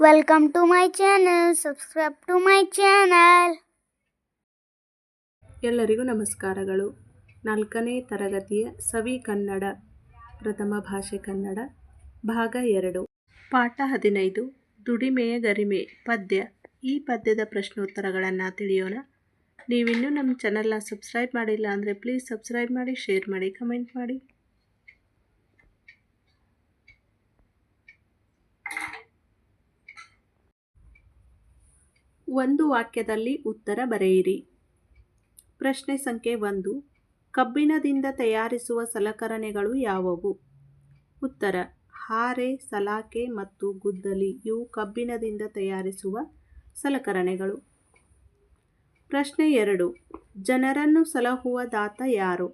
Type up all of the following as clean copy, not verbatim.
Welcome to my channel. Subscribe to my channel. ಎಲ್ಲರಿಗೂ ನಮಸ್ಕಾರಗಳು. 4ನೇ ತರಗತಿಯ ಸವಿ ಕನ್ನಡ ಪ್ರಥಮ ಭಾಷೆ ಕನ್ನಡ ಭಾಗ 2 ಪಾಠ 15 ದುಡಿಮೆಯ ಗರಿಮೆ ಪದ್ಯ. ಈ ಪದ್ಯದ ಪ್ರಶ್ನೋತ್ತರಗಳನ್ನು ತಿಳಿಯೋಣ. ನೀವಿನ್ನೂ ನಮ್ಮ ಚಾನಲ್ನ ಸಬ್ಸ್ಕ್ರೈಬ್ ಮಾಡಿಲ್ಲ ಅಂದರೆ ಪ್ಲೀಸ್ ಸಬ್ಸ್ಕ್ರೈಬ್ ಮಾಡಿ, ಶೇರ್ ಮಾಡಿ, ಕಮೆಂಟ್ ಮಾಡಿ. ಒಂದು ವಾಕ್ಯದಲ್ಲಿ ಉತ್ತರ ಬರೆಯಿರಿ. ಪ್ರಶ್ನೆ ಸಂಖ್ಯೆ 1. ಕಬ್ಬಿಣದಿಂದ ತಯಾರಿಸುವ ಸಲಕರಣೆಗಳು ಯಾವುವು? ಉತ್ತರ: ಹಾರೆ, ಸಲಾಕೆ ಮತ್ತು ಗುದ್ದಲಿ ಇವು ಕಬ್ಬಿಣದಿಂದ ತಯಾರಿಸುವ ಸಲಕರಣೆಗಳು. ಪ್ರಶ್ನೆ 2. ಜನರನ್ನು ಸಲಹುವ ದಾತ ಯಾರು?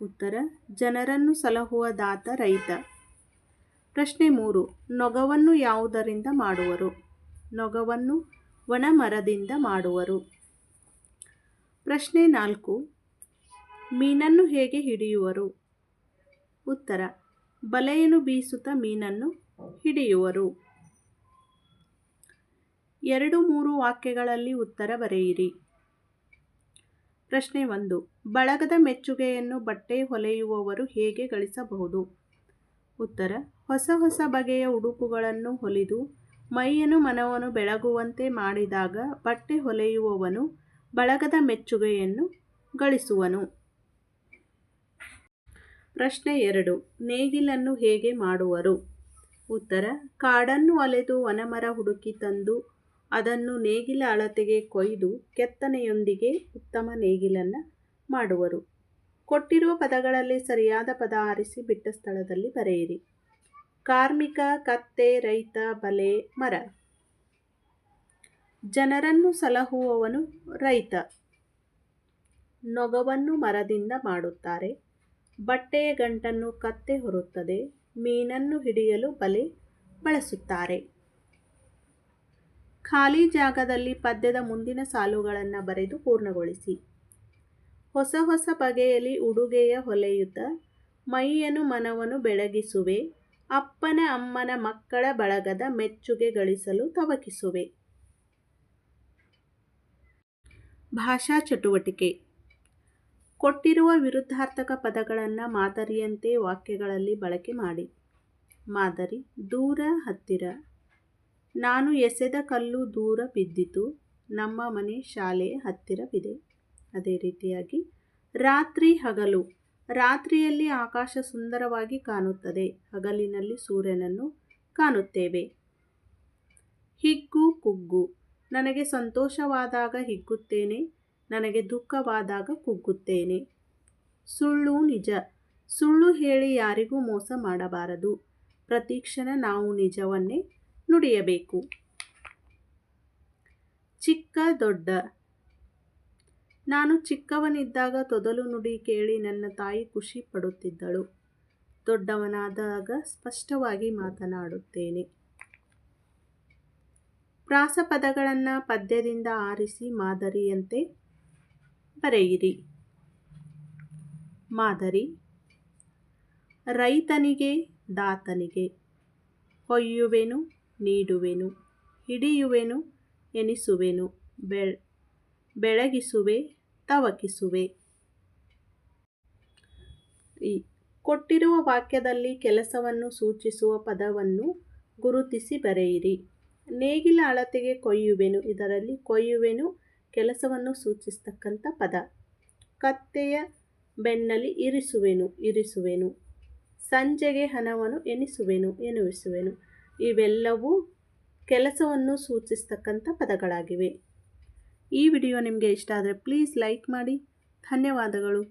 ಉತ್ತರ: ಜನರನ್ನು ಸಲಹುವ ದಾತ ರೈತ. ಪ್ರಶ್ನೆ 3. ನೊಗವನ್ನು ಯಾವುದರಿಂದ ಮಾಡುವರು? ನೊಗವನ್ನು ಒಣ ಮರದಿಂದ ಮಾಡುವರು. ಪ್ರಶ್ನೆ 4. ಮೀನನ್ನು ಹೇಗೆ ಹಿಡಿಯುವರು? ಉತ್ತರ: ಬಲೆಯನ್ನು ಬೀಸುತ್ತಾ ಮೀನನ್ನು ಹಿಡಿಯುವರು. 2-3 ವಾಕ್ಯಗಳಲ್ಲಿ ಉತ್ತರ ಬರೆಯಿರಿ. ಪ್ರಶ್ನೆ 1. ಬಳಗದ ಮೆಚ್ಚುಗೆಯನ್ನು ಬಟ್ಟೆ ಹೊಲೆಯುವವರು ಹೇಗೆ ಗಳಿಸಬಹುದು? ಉತ್ತರ: ಹೊಸ ಹೊಸ ಬಗೆಯ ಉಡುಪುಗಳನ್ನು ಹೊಲಿದು ಮೈಯನ್ನು ಮನವನ್ನು ಬೆಳಗುವಂತೆ ಮಾಡಿದಾಗ ಬಟ್ಟೆ ಹೊಲೆಯುವವನು ಬಳಗದ ಮೆಚ್ಚುಗೆಯನ್ನು ಗಳಿಸುವನು. ಪ್ರಶ್ನೆ 2. ನೇಗಿಲನ್ನು ಹೇಗೆ ಮಾಡುವರು? ಉತ್ತರ: ಕಾಡನ್ನು ಅಲೆದು ವನಮರ ಹುಡುಕಿ ತಂದು ಅದನ್ನು ನೇಗಿಲ ಅಳತೆಗೆ ಕೊಯ್ದು ಕೆತ್ತನೆಯೊಂದಿಗೆ ಉತ್ತಮ ನೇಗಿಲನ್ನು ಮಾಡುವರು. ಕೊಟ್ಟಿರುವ ಪದಗಳಲ್ಲಿ ಸರಿಯಾದ ಪದ ಆರಿಸಿ ಬಿಟ್ಟ ಸ್ಥಳದಲ್ಲಿ ಬರೆಯಿರಿ. ಕಾರ್ಮಿಕ, ಕತ್ತೆ, ರೈತ, ಬಲೆ, ಮರ. ಜನರನ್ನು ಸಲಹುವವನು ರೈತ. ನೊಗವನ್ನು ಮರದಿಂದ ಮಾಡುತ್ತಾರೆ. ಬಟ್ಟೆಯ ಗಂಟನ್ನು ಕತ್ತೆ ಹೊರುತ್ತದೆ. ಮೀನನ್ನು ಹಿಡಿಯಲು ಬಲೆ ಬಳಸುತ್ತಾರೆ. ಖಾಲಿ ಜಾಗದಲ್ಲಿ ಪದ್ಯದ ಮುಂದಿನ ಸಾಲುಗಳನ್ನು ಬರೆದು ಪೂರ್ಣಗೊಳಿಸಿ. ಹೊಸ ಹೊಸ ಬಗೆಯಲ್ಲಿ ಉಡುಗೆಯ ಹೊಲೆಯುತ್ತ ಮೈಯನ್ನು ಮನವನ್ನು ಬೆಳಗಿಸುವೆ. ಅಪ್ಪನ ಅಮ್ಮನ ಮಕ್ಕಳ ಬಳಗದ ಮೆಚ್ಚುಗೆ ಗಳಿಸಲು ತವಕಿಸುವೆ. ಭಾಷಾ ಚಟುವಟಿಕೆ. ಕೊಟ್ಟಿರುವ ವಿರುದ್ಧಾರ್ಥಕ ಪದಗಳನ್ನು ಮಾದರಿಯಂತೆ ವಾಕ್ಯಗಳಲ್ಲಿ ಬಳಕೆ ಮಾಡಿ. ಮಾದರಿ: ದೂರ, ಹತ್ತಿರ. ನಾನು ಎಸೆದ ಕಲ್ಲು ದೂರ ಬಿದ್ದಿತು. ನಮ್ಮ ಮನೆ ಶಾಲೆಯ ಹತ್ತಿರವಿದೆ. ಅದೇ ರೀತಿಯಾಗಿ ರಾತ್ರಿ, ಹಗಲು. ರಾತ್ರಿಯಲ್ಲಿ ಆಕಾಶ ಸುಂದರವಾಗಿ ಕಾಣುತ್ತದೆ. ಹಗಲಿನಲ್ಲಿ ಸೂರ್ಯನನ್ನು ಕಾಣುತ್ತೇವೆ. ಹಿಗ್ಗು, ಕುಗ್ಗು. ನನಗೆ ಸಂತೋಷವಾದಾಗ ಹಿಗ್ಗುತ್ತೇನೆ. ನನಗೆ ದುಃಖವಾದಾಗ ಕುಗ್ಗುತ್ತೇನೆ. ಸುಳ್ಳು, ನಿಜ. ಸುಳ್ಳು ಹೇಳಿ ಯಾರಿಗೂ ಮೋಸ ಮಾಡಬಾರದು. ಪ್ರತಿಕ್ಷಣ ನಾವು ನಿಜವನ್ನೇ ನುಡಿಯಬೇಕು. ಚಿಕ್ಕ, ದೊಡ್ಡ. ನಾನು ಚಿಕ್ಕವನಿದ್ದಾಗ ತೊದಲು ನುಡಿ ಕೇಳಿ ನನ್ನ ತಾಯಿ ಖುಷಿ ಪಡುತ್ತಿದ್ದಳು. ದೊಡ್ಡವನಾದಾಗ ಸ್ಪಷ್ಟವಾಗಿ ಮಾತನಾಡುತ್ತೇನೆ. ಪ್ರಾಸಪದಗಳನ್ನು ಪದ್ಯದಿಂದ ಆರಿಸಿ ಮಾದರಿಯಂತೆ ಬರೆಯಿರಿ. ಮಾದರಿ: ರೈತನಿಗೆ, ದಾತನಿಗೆ. ಹೊಯ್ಯುವೆನು, ನೀಡುವೆನು. ಹಿಡಿಯುವೆನು, ಎನಿಸುವೆನು. ಬೆಳಗಿಸುವೆ, ತವಕಿಸುವೆ. ಕೊಟ್ಟಿರುವ ವಾಕ್ಯದಲ್ಲಿ ಕೆಲಸವನ್ನು ಸೂಚಿಸುವ ಪದವನ್ನು ಗುರುತಿಸಿ ಬರೆಯಿರಿ. ನೇಗಿಲ ಅಳತೆಗೆ ಕೊಯ್ಯುವೆನು. ಇದರಲ್ಲಿ ಕೊಯ್ಯುವೆನು ಕೆಲಸವನ್ನು ಸೂಚಿಸ್ತಕ್ಕಂಥ ಪದ. ಕತ್ತೆಯ ಬೆನ್ನಲ್ಲಿ ಇರಿಸುವೆನು. ಸಂಜೆಗೆ ಹಣವನ್ನು ಎಣಿಸುವೆನು. ಇವೆಲ್ಲವೂ ಕೆಲಸವನ್ನು ಸೂಚಿಸ್ತಕ್ಕಂಥ ಪದಗಳಾಗಿವೆ. ಈ ವಿಡಿಯೋ ನಿಮಗೆ ಇಷ್ಟ ಆದರೆ ಪ್ಲೀಸ್ ಲೈಕ್ ಮಾಡಿ. ಧನ್ಯವಾದಗಳು.